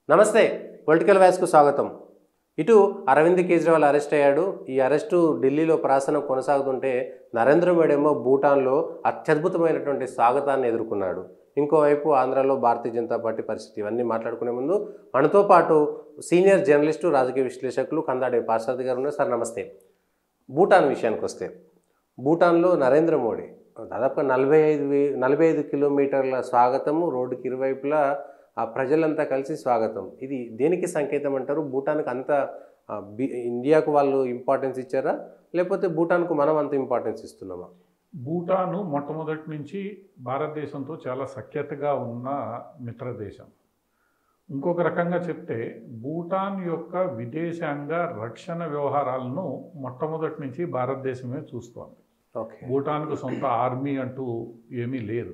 నమస్తే పొలిటికల్ వాయిస్కు స్వాగతం. ఇటు అరవింద్ కేజ్రీవాల్ అరెస్ట్ అయ్యాడు. ఈ అరెస్టు ఢిల్లీలో ప్రాసనం కొనసాగుతుంటే నరేంద్ర మోడీ ఏమో భూటాన్లో అత్యద్భుతమైనటువంటి స్వాగతాన్ని ఎదుర్కొన్నాడు. ఇంకోవైపు ఆంధ్రాలో భారతీయ జనతా పార్టీ పరిస్థితి. ఇవన్నీ మాట్లాడుకునే ముందు మనతో పాటు సీనియర్ జర్నలిస్టు రాజకీయ విశ్లేషకులు కందాడే పార్సారథి గారు ఉన్నారు. సార్ నమస్తే. భూటాన్ విషయానికి వస్తే భూటాన్లో నరేంద్ర మోడీ దాదాపు 45 కిలోమీటర్ల స్వాగతము, రోడ్డుకి ఇరువైపులా ఆ ప్రజలంతా కలిసి స్వాగతం. ఇది దేనికి సంకేతం అంటారు? భూటాన్కి అంత ఇండియాకు వాళ్ళు ఇంపార్టెన్స్ ఇచ్చారా, లేకపోతే భూటాన్కు మనం అంత ఇంపార్టెన్స్ ఇస్తున్నామా? భూటాను మొట్టమొదటి నుంచి భారతదేశంతో చాలా సఖ్యతగా ఉన్న మిత్ర దేశం. ఇంకొక రకంగా చెప్తే భూటాన్ యొక్క విదేశాంగ రక్షణ వ్యవహారాలను మొట్టమొదటి నుంచి భారతదేశమే చూస్తోంది. భూటాన్కు సొంత ఆర్మీ అంటూ ఏమీ లేదు.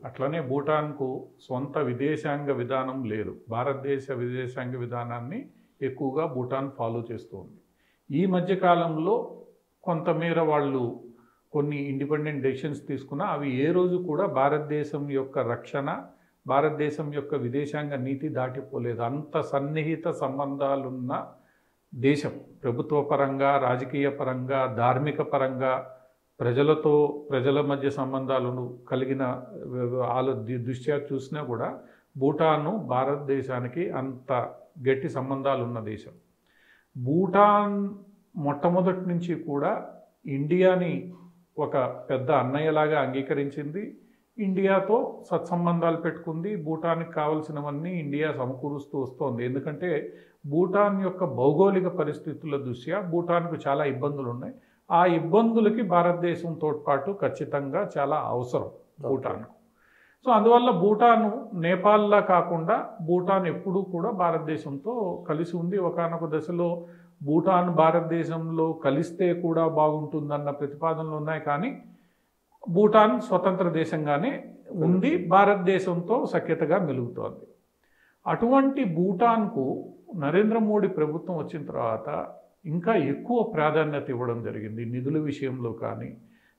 అట్లనే భూటాన్కు సొంత విదేశాంగ విధానం లేదు. భారతదేశ విదేశాంగ విధానాన్ని ఎక్కువగా భూటాన్ ఫాలో చేస్తుంది. ఈ మధ్యకాలంలో కొంతమేర వాళ్ళు కొన్ని ఇండిపెండెంట్ డెసిషన్స్ తీసుకున్నా అవి ఏ రోజు కూడా భారతదేశం యొక్క రక్షణ, భారతదేశం యొక్క విదేశాంగ నీతి దాటిపోలేదు. అంత సన్నిహిత సంబంధాలున్న దేశం. ప్రభుత్వ పరంగా, రాజకీయ పరంగా, ధార్మిక పరంగా, ప్రజల మధ్య సంబంధాలను కలిగిన దృష్ట్యా చూసినా కూడా భూటాను భారతదేశానికి అంత గట్టి సంబంధాలు ఉన్న దేశం. భూటాన్ మొట్టమొదటి నుంచి కూడా ఇండియాని ఒక పెద్ద అన్నయ్యలాగా అంగీకరించింది. ఇండియాతో సత్సంబంధాలు పెట్టుకుంది. భూటాన్కి కావలసినవన్నీ ఇండియా సమకూరుస్తూ వస్తోంది. ఎందుకంటే భూటాన్ యొక్క భౌగోళిక పరిస్థితుల దృష్ట్యా భూటాన్కు చాలా ఇబ్బందులు ఉన్నాయి. ఆ ఇబ్బందులకి భారతదేశం తోడ్పాటు ఖచ్చితంగా చాలా అవసరం భూటాన్కు. సో అందువల్ల భూటాను నేపాల్లా కాకుండా భూటాన్ ఎప్పుడూ కూడా భారతదేశంతో కలిసి ఉంది. ఒకానొక దశలో భూటాన్ భారతదేశంలో కలిస్తే కూడా బాగుంటుందన్న ప్రతిపాదనలు ఉన్నాయి. కానీ భూటాన్ స్వతంత్ర దేశంగానే ఉండి భారతదేశంతో సఖ్యతగా మెలుగుతోంది. అటువంటి భూటాన్కు నరేంద్ర మోడీ ప్రభుత్వం వచ్చిన తర్వాత ఇంకా ఎక్కువ ప్రాధాన్యత ఇవ్వడం జరిగింది. నిధుల విషయంలో కానీ,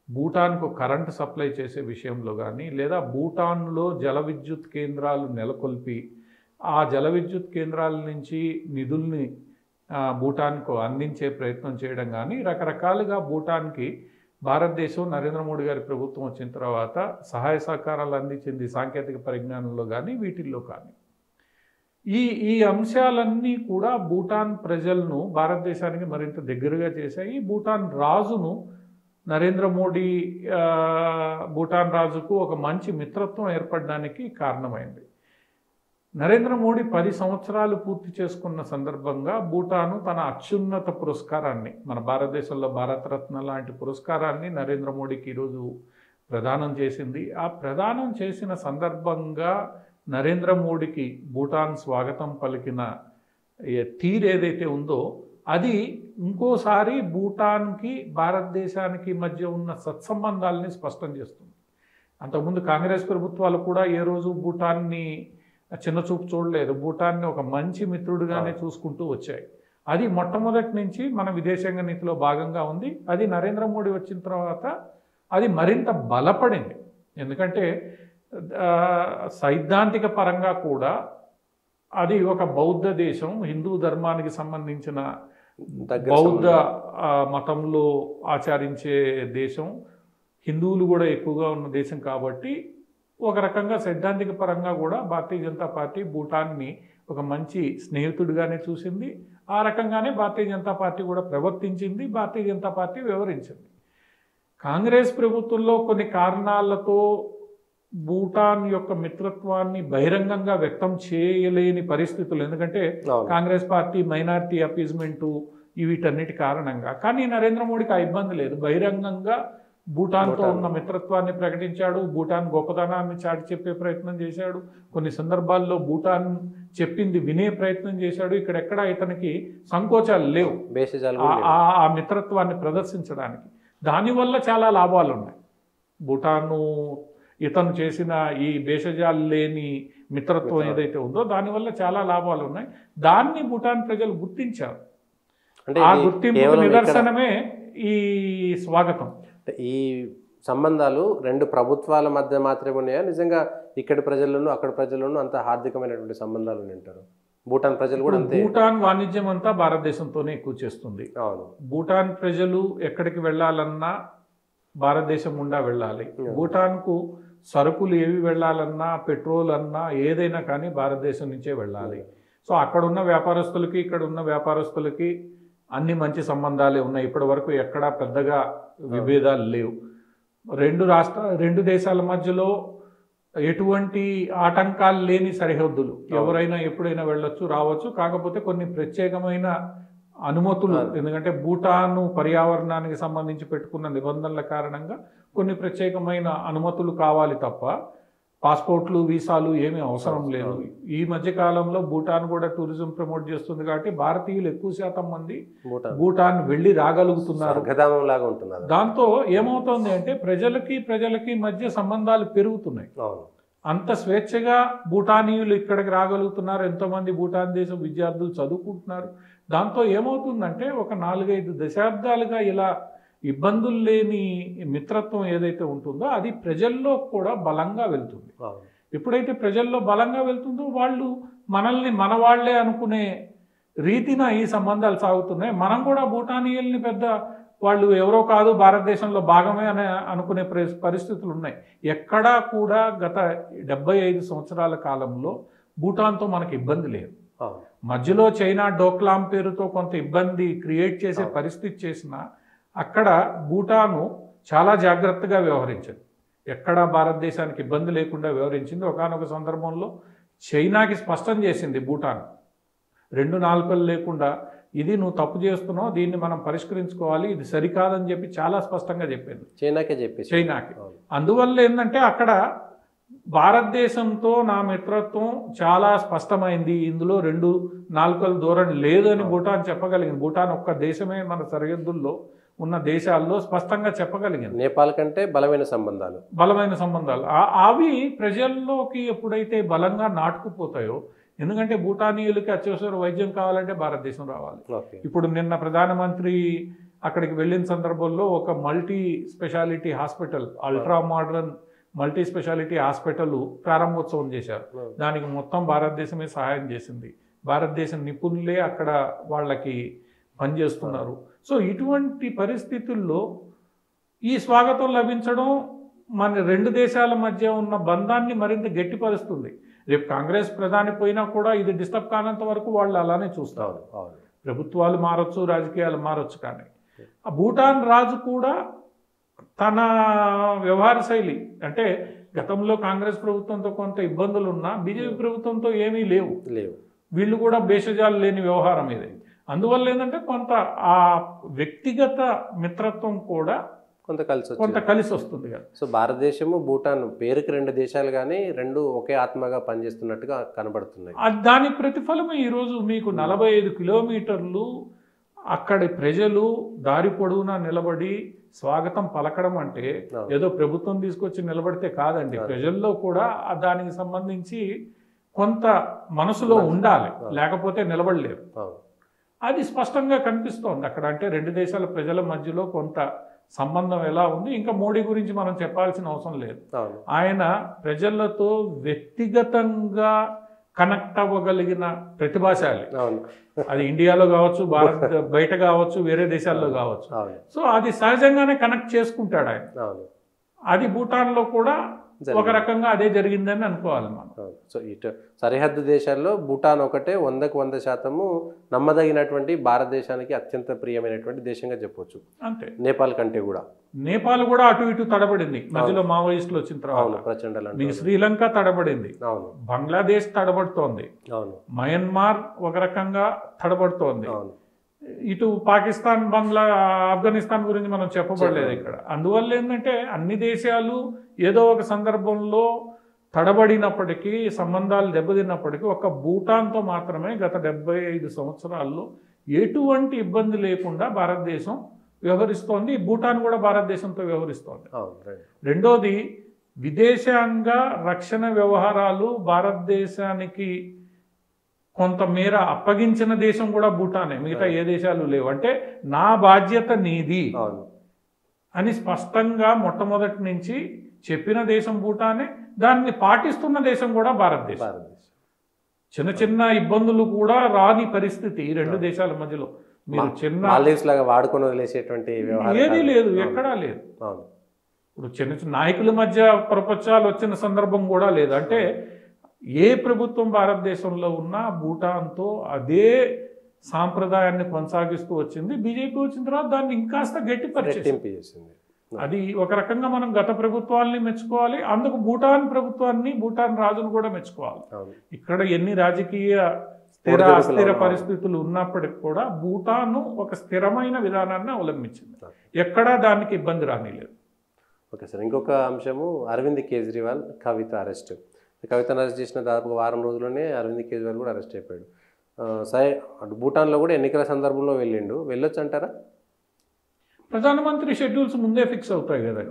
భూటాన్కు కరెంటు సప్లై చేసే విషయంలో కానీ, లేదా భూటాన్లో జల విద్యుత్ కేంద్రాలు నెలకొల్పి ఆ జల విద్యుత్ కేంద్రాల నుంచి నిధుల్ని భూటాన్కు అందించే ప్రయత్నం చేయడం కానీ, రకరకాలుగా భూటాన్కి భారతదేశం నరేంద్ర మోడీ గారి ప్రభుత్వం వచ్చిన తర్వాత సహాయ సహకారాలు అందించింది. సాంకేతిక పరిజ్ఞానంలో కానీ, వీటిల్లో కానీ. ఈ అంశాలన్నీ కూడా భూటాన్ ప్రజలను భారతదేశానికి మరింత దగ్గరగా చేశాయి. భూటాన్ రాజును నరేంద్ర మోడీ భూటాన్ రాజుకు ఒక మంచి మిత్రత్వం ఏర్పడడానికి కారణమైంది. నరేంద్ర మోడీ 10 సంవత్సరాలు పూర్తి చేసుకున్న సందర్భంగా భూటాను తన అత్యున్నత పురస్కారాన్ని, మన భారతదేశంలో భారతరత్న లాంటి పురస్కారాన్ని నరేంద్ర మోడీకి ఈరోజు ప్రదానం చేసింది. ఆ ప్రదానం చేసిన సందర్భంగా నరేంద్ర మోడీకి భూటాన్ స్వాగతం పలికిన తీరు ఏదైతే ఉందో అది ఇంకోసారి భూటాన్కి భారతదేశానికి మధ్య ఉన్న సత్సంబంధాలని స్పష్టం చేస్తుంది. అంతకుముందు కాంగ్రెస్ ప్రభుత్వాలు కూడా ఏ రోజు భూటాన్ని చిన్నచూపు చూడలేదు. భూటాన్ని ఒక మంచి మిత్రుడిగానే చూసుకుంటూ వచ్చాయి. అది మొట్టమొదటి నుంచి మన విదేశాంగ నీతిలో భాగంగా ఉంది. అది నరేంద్ర మోడీ వచ్చిన తర్వాత అది మరింత బలపడింది. ఎందుకంటే సైద్ధాంతిక పరంగా కూడా అది ఒక బౌద్ధ దేశం, హిందూ ధర్మానికి సంబంధించిన బౌద్ధ మతంలో ఆచరించే దేశం, హిందువులు కూడా ఎక్కువగా ఉన్న దేశం కాబట్టి ఒక రకంగా సైద్ధాంతిక పరంగా కూడా భారతీయ జనతా పార్టీ భూటాన్ని ఒక మంచి స్నేహితుడిగానే చూసింది. ఆ రకంగానే భారతీయ జనతా పార్టీ కూడా ప్రవర్తించింది, భారతీయ జనతా పార్టీ వివరించింది. కాంగ్రెస్ ప్రభుత్వంలో కొన్ని కారణాలతో భూటాన్ యొక్క మిత్రత్వాన్ని బహిరంగంగా వ్యక్తం చేయలేని పరిస్థితులు, ఎందుకంటే కాంగ్రెస్ పార్టీ మైనారిటీ అపీజ్మెంటు వీటన్నిటి కారణంగా. కానీ నరేంద్ర మోడీకి ఆ ఇబ్బంది లేదు. బహిరంగంగా భూటాన్తో ఉన్న మిత్రత్వాన్ని ప్రకటించాడు. భూటాన్ గొప్పతనాన్ని చాటి చెప్పే ప్రయత్నం చేశాడు. కొన్ని సందర్భాల్లో భూటాన్ చెప్పింది వినే ప్రయత్నం చేశాడు. ఇక్కడెక్కడ ఇతనికి సంకోచాలు లేవు ఆ మిత్రత్వాన్ని ప్రదర్శించడానికి. దానివల్ల చాలా లాభాలు ఉన్నాయి. భూటాను ఇతను చేసిన ఈ భేషజాలు లేని మిత్రత్వం ఏదైతే ఉందో దానివల్ల చాలా లాభాలు ఉన్నాయి. దాన్ని భూటాన్ ప్రజలు గుర్తించారు. ఆ గుర్తింపు నిదర్శనమే ఈ స్వాగతం. ఈ సంబంధాలు రెండు ప్రభుత్వాల మధ్య మాత్రమే ఉన్నాయా? నిజంగా ఇక్కడి ప్రజలను అక్కడ ప్రజలను అంత హార్దికమైనటువంటి సంబంధాలు ఉంటారు? భూటాన్ ప్రజలు కూడా అంతే. భూటాన్ వాణిజ్యం అంతా భారతదేశంతోనే ఎక్కువ చేస్తుంది. అవును. భూటాన్ ప్రజలు ఎక్కడికి వెళ్ళాలన్నా భారతదేశం గుండా వెళ్ళాలి. భూటాన్కు సరుకులు ఏవి వెళ్ళాలన్నా, పెట్రోల్ అన్నా, ఏదైనా కానీ భారతదేశం నుంచే వెళ్ళాలి. సో అక్కడ ఉన్న వ్యాపారస్తులకి ఇక్కడ ఉన్న వ్యాపారస్తులకి అన్ని మంచి సంబంధాలే ఉన్నాయి. ఇప్పటి వరకు ఎక్కడా పెద్దగా విభేదాలు లేవు. రెండు దేశాల మధ్యలో ఎటువంటి ఆటంకాలు లేని సరిహద్దులు, ఎవరైనా ఎప్పుడైనా వెళ్ళొచ్చు, రావచ్చు. కాకపోతే కొన్ని ప్రత్యేకమైన అనుమతులు, ఎందుకంటే భూటాను పర్యావరణానికి సంబంధించి పెట్టుకున్న నిబంధనల కారణంగా కొన్ని ప్రత్యేకమైన అనుమతులు కావాలి తప్ప పాస్పోర్ట్లు, వీసాలు ఏమీ అవసరం లేదు. ఈ మధ్య కాలంలో భూటాన్ కూడా టూరిజం ప్రమోట్ చేస్తుంది కాబట్టి భారతీయులు ఎక్కువ శాతం మంది భూటాన్ వెళ్ళి రాగలుగుతున్నారు. దాంతో ఏమవుతుంది అంటే ప్రజలకి మధ్య సంబంధాలు పెరుగుతున్నాయి. అంత స్వేచ్ఛగా భూటానీయులు ఇక్కడికి రాగలుగుతున్నారు. ఎంతోమంది భూటాన్ దేశం విద్యార్థులు చదువుకుంటున్నారు. దాంతో ఏమవుతుందంటే ఒక 4-5 దశాబ్దాలుగా ఇలా ఇబ్బందులు లేని మిత్రత్వం ఏదైతే ఉంటుందో అది ప్రజల్లో కూడా బలంగా వెళ్తుంది. ఎప్పుడైతే ప్రజల్లో బలంగా వెళ్తుందో వాళ్ళు మనల్ని మన వాళ్లే అనుకునే రీతిన ఈ సంబంధాలు సాగుతున్నాయి. మనం కూడా భూటానీయుల్ని పెద్ద వాళ్ళు ఎవరో కాదు, భారతదేశంలో భాగమే అని అనుకునే పరిస్థితులు ఉన్నాయి. ఎక్కడా కూడా గత 75 సంవత్సరాల కాలంలో భూటాన్తో మనకి ఇబ్బంది లేదు. మధ్యలో చైనా డోక్లాం పేరుతో కొంత ఇబ్బంది క్రియేట్ చేసే పరిస్థితి చేసినా అక్కడ భూటాను చాలా జాగ్రత్తగా వ్యవహరించింది. ఎక్కడా భారతదేశానికి ఇబ్బంది లేకుండా వ్యవహరించింది. ఒకానొక సందర్భంలో చైనాకి స్పష్టం చేసింది భూటాన్, 2 నాలుకలు లేకుండా ఇది నువ్వు తప్పు చేస్తున్నావు, దీన్ని మనం పరిష్కరించుకోవాలి, ఇది సరికాదని చెప్పి చాలా స్పష్టంగా చెప్పింది చైనాకి. అందువల్ల ఏంటంటే అక్కడ భారతదేశంతో నా మిత్రత్వం చాలా స్పష్టమైంది, ఇందులో 2 నాలుకల ధోరణి లేదు అని భూటాన్ చెప్పగలిగింది. భూటాన్ ఒక్క దేశమే మన సరిహద్దుల్లో ఉన్న దేశాల్లో స్పష్టంగా చెప్పగలిగింది. నేపాల్ కంటే బలమైన సంబంధాలు అవి ప్రజల్లోకి ఎప్పుడైతే బలంగా నాటుకుపోతాయో, ఎందుకంటే భూటానీయులకి అత్యవసర వైద్యం కావాలంటే భారతదేశం రావాలి. ఇప్పుడు నిన్న ప్రధానమంత్రి అక్కడికి వెళ్ళిన సందర్భంలో ఒక multi speciality hospital, ultra modern multi speciality hospital ప్రారంభోత్సవం చేశారు. దానికి మొత్తం భారతదేశమే సహాయం చేసింది. భారతదేశం నిపుణులే అక్కడ వాళ్ళకి పనిచేస్తున్నారు. సో ఇటువంటి పరిస్థితుల్లో ఈ స్వాగతం లభించడం మన 2 దేశాల మధ్య ఉన్న బంధాన్ని మరింత గట్టిపరుస్తుంది. రేపు కాంగ్రెస్ ప్రధాని పోయినా కూడా ఇది డిస్టర్బ్ కానంత వరకు వాళ్ళు అలానే చూస్తారు. ప్రభుత్వాలు మారచ్చు, రాజకీయాలు మారచ్చు, కానీ ఆ భూటాన్ రాజు కూడా తన వ్యవహార శైలి, అంటే గతంలో కాంగ్రెస్ ప్రభుత్వంతో కొంత ఇబ్బందులు ఉన్నా బీజేపీ ప్రభుత్వంతో ఏమీ లేవు. వీళ్ళు కూడా భేషజాలు లేని వ్యవహారం ఇది. అందువల్ల ఏంటంటే కొంత ఆ వ్యక్తిగత మిత్రత్వం కూడా కొంత కలిసి వస్తుంది కదా. సో భారతదేశము భూటాన్ పేరుకి 2 దేశాలు కానీ 2 ఒకే ఆత్మగా పనిచేస్తున్నట్టుగా కనబడుతున్నాయి. దాని ప్రతిఫలమే ఈరోజు మీకు 45 కిలోమీటర్లు అక్కడి ప్రజలు దారి పొడవునా నిలబడి స్వాగతం పలకడం అంటే ఏదో ప్రభుత్వం తీసుకొచ్చి నిలబడితే కాదండి. ప్రజల్లో కూడా దానికి సంబంధించి కొంత మనసులో ఉండాలి, లేకపోతే నిలబడలేరు. అది స్పష్టంగా కనిపిస్తోంది అక్కడ. అంటే 2 దేశాల ప్రజల మధ్యలో కొంత సంబంధం ఎలా ఉంది. ఇంకా మోడీ గురించి మనం చెప్పాల్సిన అవసరం లేదు. ఆయన ప్రజలతో వ్యక్తిగతంగా కనెక్ట్ అవ్వగలిగిన ప్రతిభాశాలి. అది ఇండియాలో కావచ్చు, బయట కావచ్చు, వేరే దేశాల్లో కావచ్చు. సో అది సహజంగానే కనెక్ట్ చేసుకుంటాడు ఆయన. అది భూటాన్లో కూడా ఒక రకంగా అదే జరిగిందని అనుకోవాలి మనం. సో ఇటు సరిహద్దు దేశాల్లో భూటాన్ ఒకటే 100% నమ్మదగినటువంటి భారతదేశానికి అత్యంత ప్రియమైనటువంటి దేశంగా చెప్పవచ్చు. అంతే. నేపాల్ కంటే కూడా నేపాల్ కూడా అటు ఇటు తడబడింది మధ్యలో మావోయిస్టులు వచ్చిన తర్వాత. ప్రచండ శ్రీలంక తడబడింది, బంగ్లాదేశ్ తడబడుతోంది, మయన్మార్ ఒక రకంగా తడబడుతోంది. ఇటు పాకిస్తాన్, ఆఫ్ఘనిస్తాన్ గురించి మనం చెప్పబడలేదు ఇక్కడ. అందువల్ల ఏంటంటే అన్ని దేశాలు ఏదో ఒక సందర్భంలో తడబడినప్పటికీ, సంబంధాలు దెబ్బతిన్నప్పటికీ ఒక్క భూటాన్తో మాత్రమే గత 75 సంవత్సరాల్లో ఎటువంటి ఇబ్బంది లేకుండా భారతదేశం వ్యవహరిస్తోంది. భూటాన్ కూడా భారతదేశంతో వ్యవహరిస్తోంది. రెండోది, విదేశాంగ రక్షణ వ్యవహారాలు భారతదేశానికి కొంతమేర అప్పగించిన దేశం కూడా భూటానే, మిగతా ఏ దేశాలు లేవు. అంటే నా బాధ్యత నీది అని స్పష్టంగా మొట్టమొదటి నుంచి చెప్పిన దేశం భూటానే, దాన్ని పాటిస్తున్న దేశం కూడా భారతదేశం. చిన్న చిన్న ఇబ్బందులు కూడా రాని పరిస్థితి ఈ రెండు దేశాల మధ్యలో. మీరు చిన్న మాల్దీవ్స్ లాగా వాడుకొని వదిలేసేటువంటి వ్యవహారం ఏదీ లేదు, ఎక్కడా లేదు. ఇప్పుడు చిన్న చిన్న నాయకుల మధ్య ప్రపంచాలు వచ్చిన సందర్భం కూడా లేదు. అంటే ఏ ప్రభుత్వం భారతదేశంలో ఉన్నా భూటాన్తో అదే సాంప్రదాయాన్ని కొనసాగిస్తూ వచ్చింది. బీజేపీ వచ్చిన తర్వాత దాన్ని ఇంకాస్త గట్టిపరిచేసింది. అది ఒక రకంగా మనం గత ప్రభుత్వాల్ని మెచ్చుకోవాలి, అందుకు భూటాన్ ప్రభుత్వాన్ని, భూటాన్ రాజును కూడా మెచ్చుకోవాలి. ఇక్కడ ఎన్ని రాజకీయ అస్థిర పరిస్థితులు ఉన్నప్పటికీ కూడా భూటాన్ ఒక స్థిరమైన విధానాన్ని అవలంబించింది, ఎక్కడా దానికి ఇబ్బంది రానిలేదు. ఓకే సార్, ఇంకొక అంశము అరవింద్ కేజ్రీవాల్ కవిత అరెస్ట్. కవితను అరెస్ట్ చేసిన దాదాపు వారం రోజుల్లోనే అరవింద్ కేజ్రీవాల్ కూడా అరెస్ట్ అయిపోయాడు. సరే, అటు భూటాన్లో కూడా ఎన్నికల సందర్భంలో వెళ్ళొచ్చు అంటారా? ప్రధానమంత్రి షెడ్యూల్స్ ముందే ఫిక్స్ అవుతాయి కదా.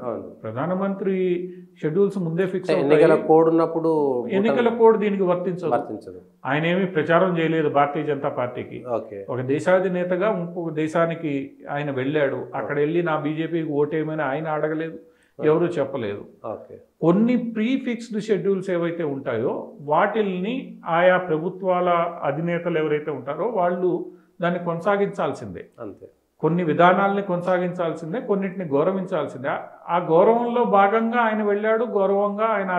ప్రధానమంత్రి షెడ్యూల్స్ ముందే ఫిక్స్ అవుతాయి. ఎన్నికల కోడ్ ఉన్నప్పుడు ఎన్నికల కోడ్ దీనికి వర్తించదు. ఆయన ఏమి ప్రచారం చేయలేదు భారతీయ జనతా పార్టీకి. ఒక దేశాధినేతగా ఇంకొక దేశానికి ఆయన వెళ్ళాడు. అక్కడ వెళ్ళి నా బీజేపీకి ఓటేయమని ఆయన అడగలేదు, ఎవరు చెప్పలేదు. కొన్ని ప్రీ ఫిక్స్డ్ షెడ్యూల్స్ ఏవైతే ఉంటాయో వాటిల్ని ఆయా ప్రభుత్వాల అధినేతలు ఎవరైతే ఉంటారో వాళ్ళు దాన్ని కొనసాగించాల్సిందే. అంతే, కొన్ని విధానాలని కొనసాగించాల్సిందే, కొన్నిటిని గౌరవించాల్సిందే. ఆ గౌరవంలో భాగంగా ఆయన వెళ్ళాడు, గౌరవంగా ఆయన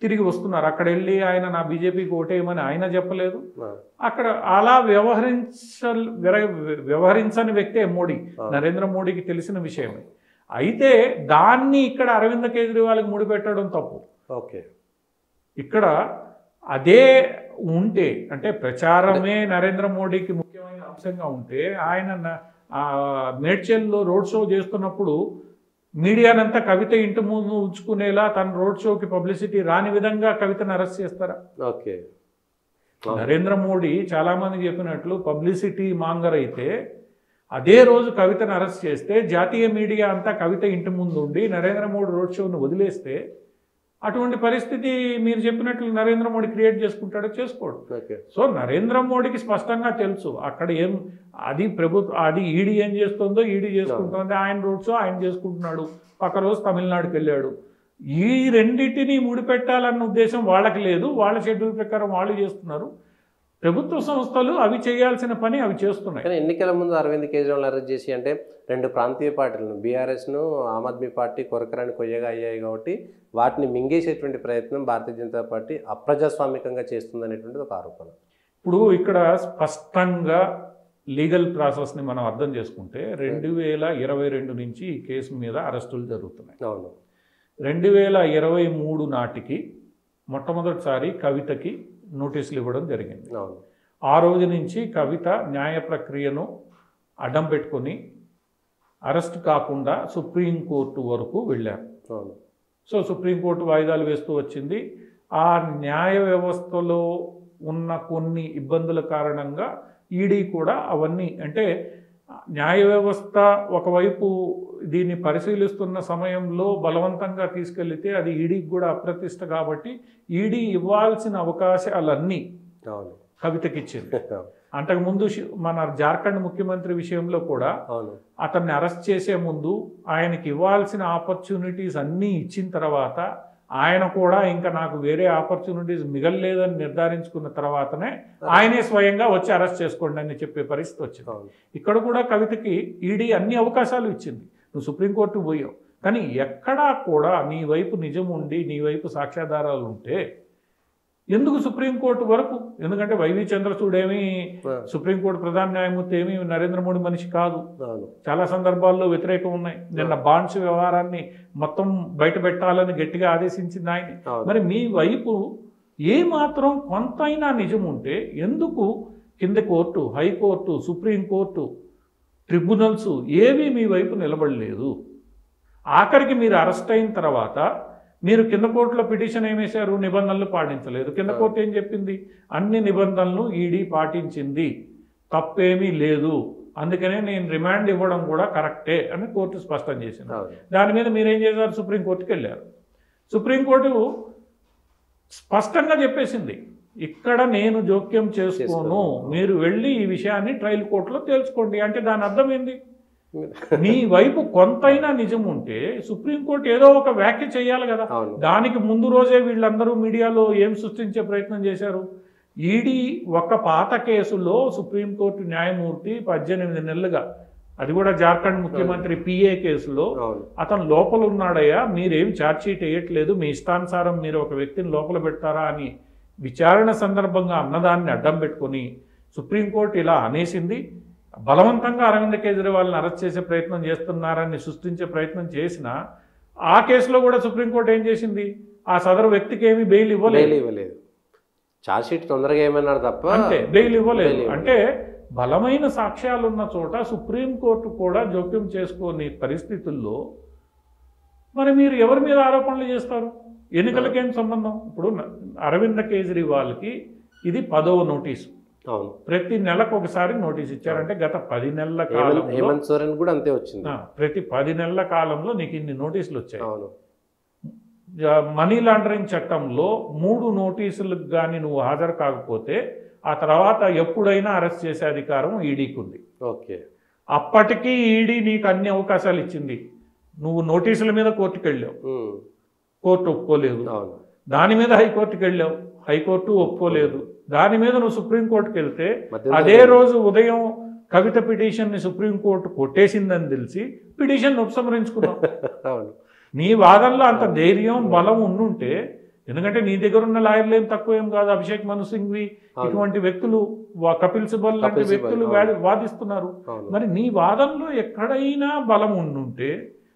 తిరిగి వస్తున్నారు. అక్కడ వెళ్ళి ఆయన నా బీజేపీకి ఓటేయమని ఆయన చెప్పలేదు. అక్కడ అలా వ్యవహరించని వ్యక్తే మోడీ, నరేంద్ర మోడీకి తెలిసిన విషయమే. అయితే దాన్ని ఇక్కడ అరవింద్ కేజ్రీవాల్కి ముడిపెట్టడం తప్పు. ఇక్కడ అదే ఉంటే, అంటే ప్రచారమే నరేంద్ర మోడీకి ముఖ్యమైన అంశంగా ఉంటే, ఆయన మేడ్చల్లో రోడ్ షో చేస్తున్నప్పుడు మీడియానంతా కవిత ఇంటి ముందు ఉంచుకునేలా తన రోడ్ షోకి పబ్లిసిటీ రాని విధంగా కవితను అరెస్ట్ చేస్తారా? నరేంద్ర మోడీ చాలా మంది చెప్పినట్లు పబ్లిసిటీ మాంగర్ అయితే అదే రోజు కవితను అరెస్ట్ చేస్తే జాతీయ మీడియా అంతా కవిత ఇంటి ముందు ఉండి నరేంద్ర మోడీ రోడ్ షోను వదిలేస్తే అటువంటి పరిస్థితి మీరు చెప్పినట్లు నరేంద్ర మోడీ క్రియేట్ చేసుకుంటాడో చేసుకోడు. సో నరేంద్ర మోడీకి స్పష్టంగా తెలుసు అక్కడ ఏం, అది అది ఈడీ ఏం చేస్తుందో ఈడీ చేసుకుంటుంది, ఆయన రోడ్ షో ఆయన చేసుకుంటున్నాడు, పక్క రోజు తమిళనాడుకి వెళ్ళాడు. ఈ రెండింటినీ ముడిపెట్టాలన్న ఉద్దేశం వాళ్ళకి లేదు. వాళ్ళ షెడ్యూల్ ప్రకారం వాళ్ళు చేస్తున్నారు. ప్రభుత్వ సంస్థలు అవి చేయాల్సిన పని అవి చేస్తున్నాయి. కానీ ఎన్నికల ముందు అరవింద్ కేజ్రీవాల్ అరెస్ట్ చేసి అంటే రెండు ప్రాంతీయ పార్టీలను, బీఆర్ఎస్ను, ఆమ్ ఆద్మీ పార్టీ కొరకరాని కొయ్యగా అయ్యాయి కాబట్టి వాటిని మింగేసేటువంటి ప్రయత్నం భారతీయ జనతా పార్టీ అప్రజాస్వామికంగా చేస్తుందనేటువంటిది ఒక ఆరోపణ. ఇప్పుడు ఇక్కడ స్పష్టంగా లీగల్ ప్రాసెస్ని మనం అర్థం చేసుకుంటే 2022 నుంచి ఈ కేసు మీద అరెస్టులు జరుగుతున్నాయి. అవును, 2023 నాటికి మొట్టమొదటిసారి కవితకి నోటీసులు ఇవ్వడం జరిగింది. ఆ రోజు నుంచి కవిత న్యాయ ప్రక్రియను అడ్డం పెట్టుకొని అరెస్ట్ కాకుండా సుప్రీంకోర్టు వరకు వెళ్ళారు. సో సుప్రీంకోర్టు వాయిదాలు వేస్తూ వచ్చింది. ఆ న్యాయ వ్యవస్థలో ఉన్న కొన్ని ఇబ్బందుల కారణంగా ఈడీ కూడా అవన్నీ, అంటే న్యాయ వ్యవస్థ ఒకవైపు దీన్ని పరిశీలిస్తున్న సమయంలో బలవంతంగా తీసుకెళ్తే అది ఈడీకి కూడా అప్రతిష్ట కాబట్టి ఈడీ ఇవ్వాల్సిన అవకాశాలన్నీ కవితకి ఇచ్చింది. అంతకుముందు మన జార్ఖండ్ ముఖ్యమంత్రి విషయంలో కూడా అతన్ని అరెస్ట్ చేసే ముందు ఆయనకి ఇవ్వాల్సిన ఆపర్చునిటీస్ అన్నీ ఇచ్చిన తర్వాత ఆయన కూడా ఇంకా నాకు వేరే ఆపర్చునిటీస్ మిగలలేదని నిర్ధారించుకున్న తర్వాతనే ఆయనే స్వయంగా వచ్చి అరెస్ట్ చేసుకోండి అని చెప్పే పరిస్థితి వచ్చింది. ఇక్కడ కూడా కవితకి ఈడీ అన్ని అవకాశాలు ఇచ్చింది. నువ్వు సుప్రీంకోర్టుకు పోయావు, కానీ ఎక్కడా కూడా నీ వైపు నిజం ఉండి నీ వైపు సాక్ష్యాధారాలు ఉంటే ఎందుకు సుప్రీంకోర్టు వరకు? ఎందుకంటే వైవి చంద్రచూడ్ ఏమి సుప్రీంకోర్టు ప్రధాన న్యాయమూర్తి ఏమి నరేంద్ర మోడీ మనిషి కాదు. చాలా సందర్భాల్లో వ్యతిరేకం ఉన్నాయి. నిన్న బాండ్స్ వ్యవహారాన్ని మొత్తం బయట పెట్టాలని గట్టిగా ఆదేశించింది ఆయన. మరి మీ వైపు ఏమాత్రం కొంతైనా నిజం ఉంటే ఎందుకు కింద కోర్టు, హైకోర్టు, సుప్రీంకోర్టు, ట్రిబ్యునల్స్ ఏవి మీ వైపు నిలబడలేదు? ఆఖరికి మీరు అరెస్ట్ అయిన తర్వాత మీరు కింద కోర్టులో పిటిషన్ ఏమేశారు? నిబంధనలు పాటించలేదు. కింద కోర్టు ఏం చెప్పింది? అన్ని నిబంధనలు ఈడీ పాటించింది, తప్పేమీ లేదు, అందుకనే నేను రిమాండ్ ఇవ్వడం కూడా కరెక్టే అని కోర్టు స్పష్టం చేసింది. దాని మీద మీరేం చేశారు? సుప్రీంకోర్టుకి వెళ్ళారు. సుప్రీంకోర్టు స్పష్టంగా చెప్పేసింది, ఇక్కడ నేను జోక్యం చేసుకోను, మీరు వెళ్ళి ఈ విషయాన్ని ట్రయల్ కోర్టులో తేల్చుకోండి. అంటే దాని అర్థం ఏంది? మీ వైపు కొంతైనా నిజం ఉంటే సుప్రీంకోర్టు ఏదో ఒక వ్యాఖ్య చేయాలి కదా. దానికి ముందు రోజే వీళ్ళందరూ మీడియాలో ఏం సృష్టించే ప్రయత్నం చేశారు? ఈడీ ఒక పాత కేసులో సుప్రీంకోర్టు న్యాయమూర్తి 18 నెలలుగా, అది కూడా జార్ఖండ్ ముఖ్యమంత్రి పిఏ కేసులో, అతను లోపల ఉన్నాడయ్యా, మీరేం ఛార్జ్షీట్ వేయట్లేదు, మీ ఇష్టానుసారం మీరు ఒక వ్యక్తిని లోపల పెడతారా అని విచారణ సందర్భంగా అన్నదాన్ని అడ్డం పెట్టుకొని సుప్రీంకోర్టు ఇలా అనేసింది. బలవంతంగా అరవింద్ కేజ్రీవాల్ని అరెస్ట్ చేసే ప్రయత్నం చేస్తున్నారని సృష్టించే ప్రయత్నం చేసిన ఆ కేసులో కూడా సుప్రీంకోర్టు ఏం చేసింది, ఆ సదరు వ్యక్తికి ఏమీ బెయిల్ ఇవ్వలేదు. ఛార్జ్షీట్ తొందరగా ఏమన్నారు తప్ప అంతే, బెయిల్ ఇవ్వలేదు. అంటే బలమైన సాక్ష్యాలు ఉన్న చోట సుప్రీంకోర్టు కూడా జోక్యం చేసుకోని పరిస్థితుల్లో మరి మీరు ఎవరి మీద ఆరోపణలు చేస్తారు? ఎన్నికలకేం సంబంధం? ఇప్పుడు అరవింద్ కేజ్రీవాల్కి ఇది 10వ నోటీసు. ప్రతి నెలకు ఒకసారి నోటీస్ ఇచ్చారంటే గత 10 నెలల కాలంలో హేమంత్ సోరెన్ కూడా అంతే వచ్చింది. ప్రతి 10 నెలల కాలంలో నీకు ఇన్ని నోటీసులు వచ్చాయి. మనీ లాండరింగ్ చట్టంలో 3 నోటీసులకు కానీ నువ్వు హాజరు కాకపోతే ఆ తర్వాత ఎప్పుడైనా అరెస్ట్ చేసే అధికారం ఈడీకి ఉంది. ఓకే, అప్పటికీ ఈడీ నీకు అన్ని అవకాశాలు ఇచ్చింది. నువ్వు నోటీసుల మీద కోర్టుకు వెళ్ళావు, కోర్టు ఒప్పుకోలేదు. దాని మీద హైకోర్టుకి వెళ్ళావు, హైకోర్టు ఒప్పుకోలేదు. దాని మీద నువ్వు సుప్రీంకోర్టుకి వెళ్తే అదే రోజు ఉదయం కవిత పిటిషన్ని సుప్రీంకోర్టు కొట్టేసిందని తెలిసి పిటిషన్ ఉపసంహరించుకున్నావు. నీ వాదనలో అంత ధైర్యం బలం ఉండుంటే, ఎందుకంటే నీ దగ్గర ఉన్న లాయర్లు ఏం తక్కువ ఏం కాదు, అభిషేక్ మను సింఘ్వి ఇటువంటి వ్యక్తులు, కపిల్ సిబల్ లాంటి వ్యక్తులు వాదిస్తున్నారు. మరి నీ వాదనలో ఎక్కడైనా బలం ఉండుంటే